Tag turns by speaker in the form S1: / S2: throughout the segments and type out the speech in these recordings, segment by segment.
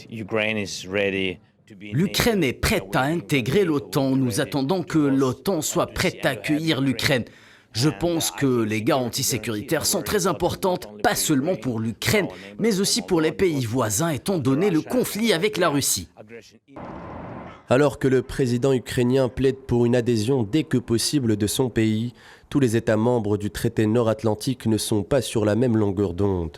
S1: L'Ukraine est prête à intégrer l'OTAN. Nous attendons que l'OTAN soit prête à accueillir l'Ukraine. Je pense que les garanties sécuritaires sont très importantes, pas seulement pour l'Ukraine, mais aussi pour les pays voisins, étant donné le conflit avec la Russie.
S2: Alors que le président ukrainien plaide pour une adhésion dès que possible de son pays, tous les États membres du traité nord-atlantique ne sont pas sur la même longueur d'onde.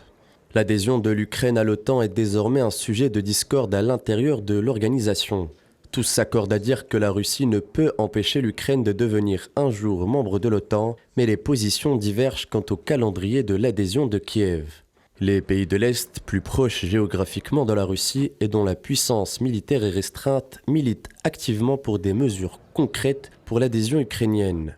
S2: L'adhésion de l'Ukraine à l'OTAN est désormais un sujet de discorde à l'intérieur de l'organisation. Tous s'accordent à dire que la Russie ne peut empêcher l'Ukraine de devenir un jour membre de l'OTAN, mais les positions divergent quant au calendrier de l'adhésion de Kiev. Les pays de l'Est, plus proches géographiquement de la Russie et dont la puissance militaire est restreinte, militent activement pour des mesures concrètes pour l'adhésion ukrainienne.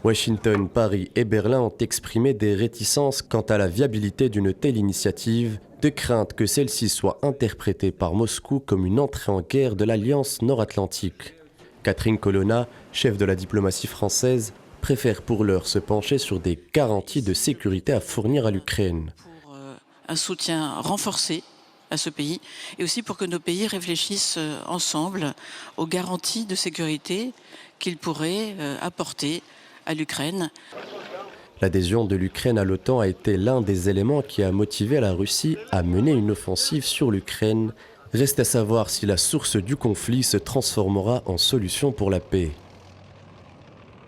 S2: Washington, Paris et Berlin ont exprimé des réticences quant à la viabilité d'une telle initiative, de crainte que celle-ci soit interprétée par Moscou comme une entrée en guerre de l'Alliance nord-atlantique. Catherine Colonna, chef de la diplomatie française, préfère pour l'heure se pencher sur des garanties de sécurité à fournir à l'Ukraine.
S3: Pour un soutien renforcé à ce pays et aussi pour que nos pays réfléchissent ensemble aux garanties de sécurité qu'ils pourraient apporter à l'Ukraine.
S2: L'adhésion de l'Ukraine à l'OTAN a été l'un des éléments qui a motivé la Russie à mener une offensive sur l'Ukraine. Reste à savoir si la source du conflit se transformera en solution pour la paix.